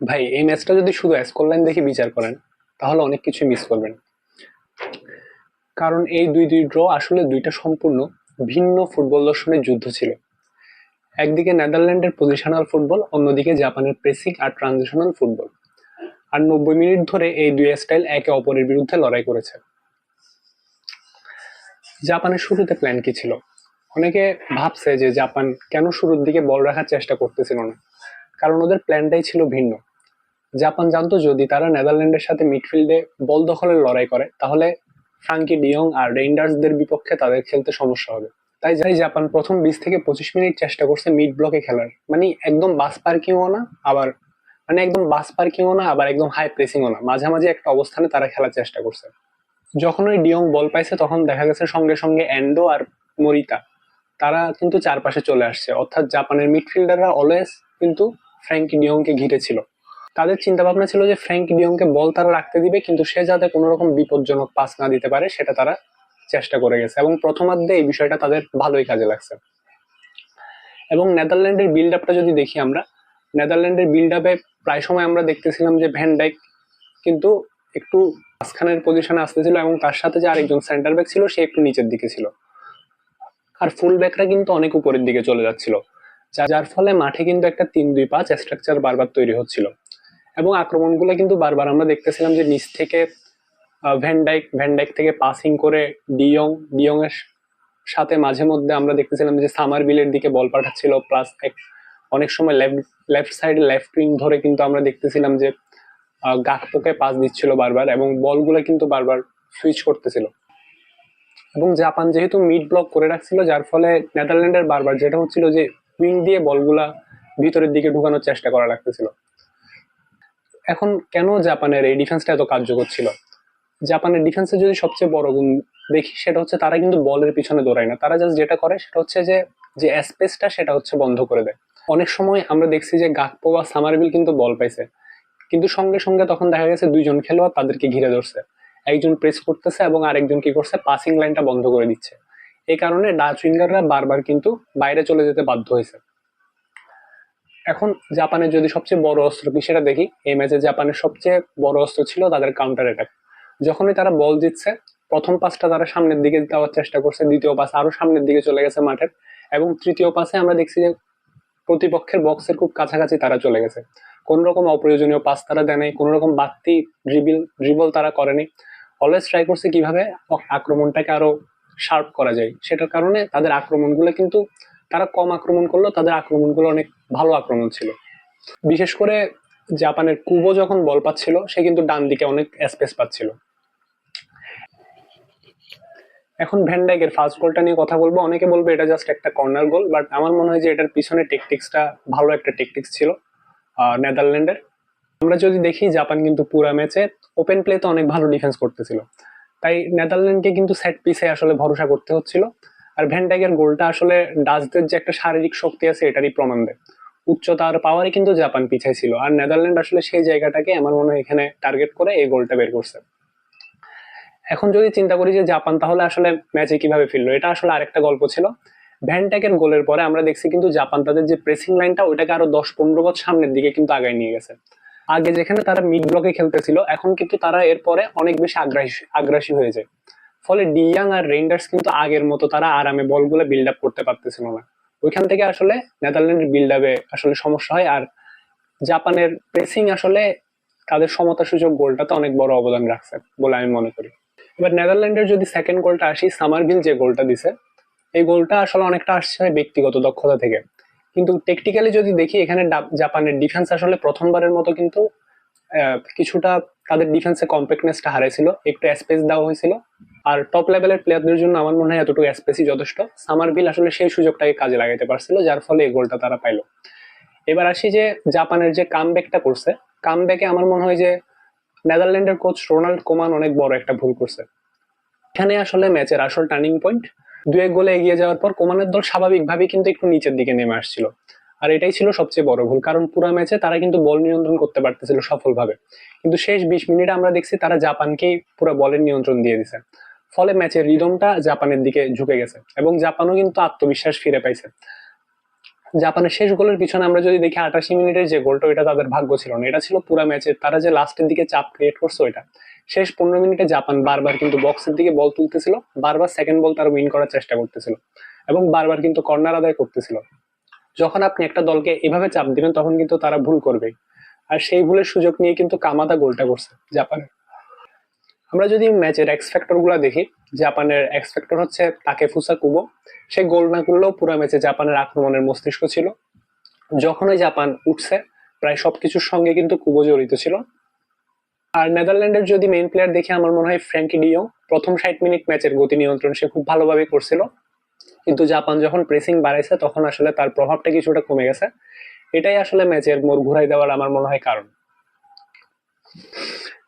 ভাই এই ম্যাচটা যদি শুধু স্কোর লাইন দেখে বিচার করেন তাহলে অনেক কিছু মিস করবেন। কারণ এই দুই দুই ড্র আসলে দুইটা সম্পূর্ণ ভিন্ন ফুটবল দর্শনের যুদ্ধ ছিল। একদিকে নেদারল্যান্ডের পজিশনাল ফুটবল, অন্যদিকে জাপানের প্রেসিং আর ট্রানজিশনাল ফুটবল। আর 90 মিনিট ধরে এই দুই স্টাইল একে অপরের বিরুদ্ধে লড়াই করেছে। জাপানের শুরুতে প্ল্যান কি ছিল? অনেকে ভাবছে যে জাপান কেন শুরুর দিকে বল রাখার চেষ্টা করতেছিল না, কারণ ওদের প্ল্যানটাই ছিল ভিন্ন। জাপান জানতো যদি তারা নেদারল্যান্ডের সাথে মিডফিল্ডে বল দখলের লড়াই করে তাহলে ফ্রাঙ্কি ডিয়ং আর রেইন্ডার্সদের বিপক্ষে তাদের খেলতে সমস্যা হবে। তাই জাপান প্রথম 20 থেকে 25 মিনিট চেষ্টা করছে মিড ব্লকে খেলার, মানে একদম বাস পার্কিংও না, আবার মানে একদম বাস পার্কিংও না, আবার একদম হাই প্রেসিংও না, মাঝামাঝি একটা অবস্থানে তারা খেলার চেষ্টা করছে। যখন ওই ডিয়ং বল পাইছে তখন দেখা গেছে সঙ্গে সঙ্গে এন্ডো আর মরিতা তারা কিন্তু চারপাশে চলে আসছে, অর্থাৎ জাপানের মিডফিল্ডাররা অলওয়েজ কিন্তু ফ্র্যাঙ্কি ডিয়ংকে ঘিরে ছিল। তাদের চিন্তা ভাবনা ছিল যে ফ্র্যাঙ্কি ডিয়ংকে বল তারা রাখতে দিবে, কিন্তু সে যাতে কোনো রকম বিপজ্জনক পাস না দিতে পারে সেটা তারা চেষ্টা করে গেছে, এবং প্রথমার্ধে এই বিষয়টা তাদের ভালোই কাজে লাগছে। এবং নেদারল্যান্ডের বিল্ড আপটা যদি দেখি আমরা, নেদারল্যান্ডের বিল্ড আপে প্রায় সময় আমরা দেখতেছিলাম যে ভ্যান ডাইক কিন্তু একটু মাঝখানের পজিশনে আসতেছিল, এবং তার সাথে যে আরেকজন সেন্টার ব্যাক ছিল সে একটু নিচের দিকে ছিল, আর ফুল ব্যাকরা কিন্তু অনেক উপরের দিকে চলে যাচ্ছিল, যার ফলে মাঠে কিন্তু একটা 3-2-5 স্ট্রাকচার বারবার তৈরি হচ্ছিল। এবং আক্রমণগুলো কিন্তু বারবার আমরা দেখতেছিলাম যে নিচ থেকে ভ্যান ডাইক থেকে পাসিং করে ডিয়ং ডিয়ং এর সাথে মাঝে মধ্যে আমরা দেখতেছিলাম যে সামার বিলের দিকে বল পাঠাচ্ছিল, প্লাস অনেক সময় লেফট সাইডে লেফট উইং ধরে কিন্তু আমরা দেখতেছিলাম যে গাকপোকে পাস দিচ্ছিল বারবার, এবং বলগুলো কিন্তু বারবার সুইচ করতেছিল। এবং জাপান যেহেতু মিড ব্লক করে রাখছিল, যার ফলে নেদারল্যান্ডের বারবার যেটা হচ্ছিল যে উইং দিয়ে বলগুলা ভিতরের দিকে ঢুকানোর চেষ্টা করা লাগতেছিল। এখন কেন জাপানের এই ডিফেন্সটা এত কার্যকর ছিল? জাপানের ডিফেন্সের যদি সবচেয়ে বড় গুণ দেখি সেটা হচ্ছে তারা কিন্তু বলের পিছনে দৌড়ায় না, তারা জাস্ট যেটা করে সেটা হচ্ছে যে যে স্পেসটা সেটা হচ্ছে বন্ধ করে দেয়। অনেক সময় আমরা দেখছি যে গাকপো বা সামারবিল কিন্তু বল পাইছে, কিন্তু সঙ্গে সঙ্গে তখন দেখা গেছে দুইজন খেলোয়াড় তাদেরকে ঘিরে ধরছে, একজন প্রেস করতেছে এবং আরেকজন কি করছে, পাসিং লাইনটা বন্ধ করে দিচ্ছে। এই কারণে ডাচ উইঙ্গাররা বারবার কিন্তু বাইরে চলে যেতে বাধ্য হয়েছে। এখন জাপানের যদি সবচেয়ে বড় অস্ত্র কি সেটা দেখি, এই ম্যাচে জাপানের সবচেয়ে বড় অস্ত্র ছিল তাদের কাউন্টার অ্যাটাক। যখনই তারা বল জিতছে, প্রথম পাসটা তারা সামনের দিকে দেওয়ার চেষ্টা করছে, দ্বিতীয় পাস আরো সামনের দিকে চলে গেছে মাঠের, এবং তৃতীয় পাসে আমরা দেখছি যে প্রতিপক্ষের বক্সের খুব কাছাকাছি তারা চলে গেছে। কোন রকম অপ্রয়োজনীয় পাস তারা দেয় নাই, কোন রকম বাড়তি ড্রিবল তারা করেনি। অলওয়েজ ট্রাই করছে কিভাবে আক্রমণটাকে আরো শার্প করা যায়, সেটার কারণে তাদের আক্রমণগুলো কিন্তু, তারা কম আক্রমণ করলো, তাদের আক্রমণগুলো অনেক ভালো আক্রমণ ছিল। বিশেষ করে জাপানের কুবো যখন বল পাচ্ছিল সে কিন্তু ডান দিকে অনেক স্পেস পাচ্ছিল। এখন ভ্যানডাইকের ফার্স্ট গোলটা নিয়ে কথা বলবো। অনেকে বলবে এটা জাস্ট একটা কর্নার গোল, বাট আমার মনে হয় যে এটার পিছনে টেকটিক্সটা ভালো একটা টেকটিক্স ছিল নেদারল্যান্ডের। আমরা যদি দেখি জাপান কিন্তু পুরো ম্যাচে ওপেন প্লেতে অনেক ভালো ডিফেন্স করতেছিল, তাই নেদারল্যান্ডকে কিন্তু সেট পিসে আসলে ভরসা করতে হচ্ছিল। আর ভ্যানডাইকের গোলটা আসলে ডাচদের যে একটা শারীরিক শক্তি আছে এটারই প্রমাণ দেয়। উচ্চতা আর পাওয়ারে কিন্তু জাপান পিছাই ছিল, আর নেদারল্যান্ড আসলে সেই জায়গাটাকে আমার মনে হয় এখানে টার্গেট করে এই গোলটা বের করছে। এখন যদি চিন্তা করি যে জাপান তাহলে আসলে ম্যাচে কিভাবে ফিরলো, এটা আসলে আরেকটা গল্প ছিল। ভ্যানট্যাকের গোলের পরে আমরা দেখছি কিন্তু জাপান তাদের যে প্রেসিং লাইনটা ওইটাকে আরো 10-15 গজ সামনের দিকে কিন্তু আগায় নিয়ে গেছে। আগে যেখানে তারা মিড ব্লকে খেলতেছিল, এখন কিন্তু তারা এরপরে অনেক বেশি আগ্রাসী হয়ে যায়। ফলে ডিয়াং আর রেইন্ডার্স কিন্তু আগের মতো তারা আরামে বলগুলো বিল্ড আপ করতে পারতেছিল না। ওইখান থেকে আসলে নেদারল্যান্ডের বিল্ড আপে আসলে সমস্যা হয়, আর জাপানের প্রেসিং আসলে তাদের সমতা সূচক গোলটাতে অনেক বড় অবদান রাখছে বলে আমি মনে করি। এবার নেদারল্যান্ডের যদি সেকেন্ড গোলটা আসি, সামারভিল যে গোলটা দিছে এই গোলটা আসলে অনেকটা আসছে ব্যক্তিগত দক্ষতা থেকে, কিন্তু টেকটিক্যালি যদি দেখি এখানে জাপানের ডিফেন্স আসলে প্রথমবারের মতো কিন্তু কিছুটা তাদের ডিফেন্সে কম্প্যাক্টনেসটা হারাইছিল, একটু স্পেস দেওয়া হয়েছিল। আর টপ লেভেলের প্লেয়ারদের জন্য আমার মনে হয় এতটুকু স্পেসই যথেষ্ট। সামারভিল আসলে সেই সুযোগটাকে কাজে লাগাইতে পারছিল, যার ফলে এই গোলটা তারা পাইলো। এবার আসি যে জাপানের যে কামব্যাকটা করছে, কামব্যাকে আমার মনে হয় যে নেদারল্যান্ডের কোচ রোনাল্ড কোমান অনেক বড় একটা ভুল করছে। এখানে আসলে ম্যাচের আসল টার্নিং পয়েন্ট। 2-1 গোলে এগিয়ে যাওয়ার পর কোমানের দল স্বাভাবিকভাবেই কিন্তু একটু নিচের দিকে নেমে আসছিল, আর এটাই ছিল সবচেয়ে বড় ভুল, কারণ পুরো ম্যাচে তারা কিন্তু বল নিয়ন্ত্রণ করতে পারতেছিল সফলভাবে, কিন্তু শেষ 20 মিনিটে আমরা দেখছি তারা জাপানকেই পুরো বলের নিয়ন্ত্রণ দিয়ে দিছে। ফলে ম্যাচের রিদমটা জাপানের দিকে ঝুঁকে গেছে, এবং জাপানও কিন্তু আত্মবিশ্বাস ফিরে পাইছে। জাপানের শেষ গোলের পিছনে আমরা যদি দেখি 88 মিনিটের যে গোলটা, ওইটা তাদের ভাগ্য ছিল না, এটা ছিল পুরো ম্যাচের তারা যে লাস্টের দিকে চাপ ক্রিয়েট করছে ওইটা। শেষ 15 মিনিটে জাপান বারবার কিন্তু বক্সের দিকে বল তুলতেছিল, বারবার সেকেন্ড বল তারা উইন করার চেষ্টা করতেছিল এবং বারবার কিন্তু কর্নার আদায় করতেছিল। যখন আপনি একটা দলকে এভাবে চাপ দিবেন তখন কিন্তু তারা ভুল করবে, আর সেই ভুলের সুযোগ নিয়ে কিন্তু কামাদা গোলটা করছে জাপানের। আমরা যদি ম্যাচের এক্স ফ্যাক্টর গুলা দেখি, জাপানের এক্স ফ্যাক্টর হচ্ছে তাকেফুসা কুবো। সে গোল না করলেও পুরো ম্যাচে জাপানের আক্রমণের মস্তিষ্ক ছিল। যখনই জাপান উঠছে প্রায় সবকিছুর সঙ্গে কিন্তু কুবো জড়িত ছিল। আর নেদারল্যান্ডের যদি মেইন প্লেয়ার দেখি, আমার মনে হয় ফ্র্যাঙ্কি ডিয়ং। প্রথম 60 মিনিট ম্যাচের গতি নিয়ন্ত্রণ সে খুব ভালোভাবে করছিল, কিন্তু জাপান যখন প্রেসিং বাড়াইছে তখন আসলে তার প্রভাবটা কিছুটা কমে গেছে। এটাই আসলে ম্যাচের মোড় ঘুরাই দেওয়ার আমার মনে হয় কারণ।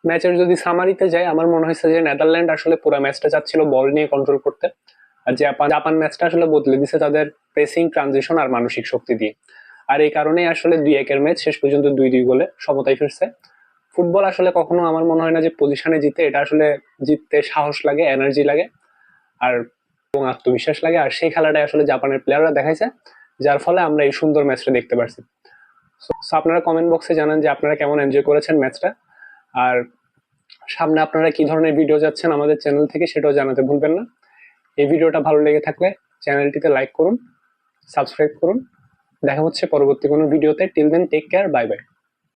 ম্যাচের যদি সামারিতে যাই, আমার মনে হয়েছে যে নেদারল্যান্ড আসলে পুরো ম্যাচটা চাচ্ছিল বল নিয়ে কন্ট্রোল করতে, আর জাপান জাপান ম্যাচটা আসলে বদলে দিছে তাদের প্রেসিং, ট্রানজিশন আর মানসিক শক্তি দিয়ে। আর এই কারণেই আসলে 2-1 ম্যাচ শেষ পর্যন্ত 2-2 গোলে সমতায় ফিরছে। ফুটবল আসলে কখনো আমার মনে হয় না যে পজিশনে জিতে, এটা আসলে জিততে সাহস লাগে, এনার্জি লাগে আর এবং আত্মবিশ্বাস লাগে, আর সেই খেলাটাই আসলে জাপানের প্লেয়াররা দেখাইছে, যার ফলে আমরা এই সুন্দর ম্যাচটা দেখতে পারছি। সো আপনারা কমেন্ট বক্সে জানান যে আপনারা কেমন এনজয় করেছেন ম্যাচটা, আর সামনে আপনারা কি ধরনের ভিডিও যাচ্ছেন আমাদের চ্যানেল থেকে সেটাও জানাতে ভুলবেন না। এই ভিডিওটা ভালো লেগে থাকলে চ্যানেলটিতে লাইক করুন, সাবস্ক্রাইব করুন। দেখা হচ্ছে পরবর্তী কোনো ভিডিওতে। Till then take care, bye by.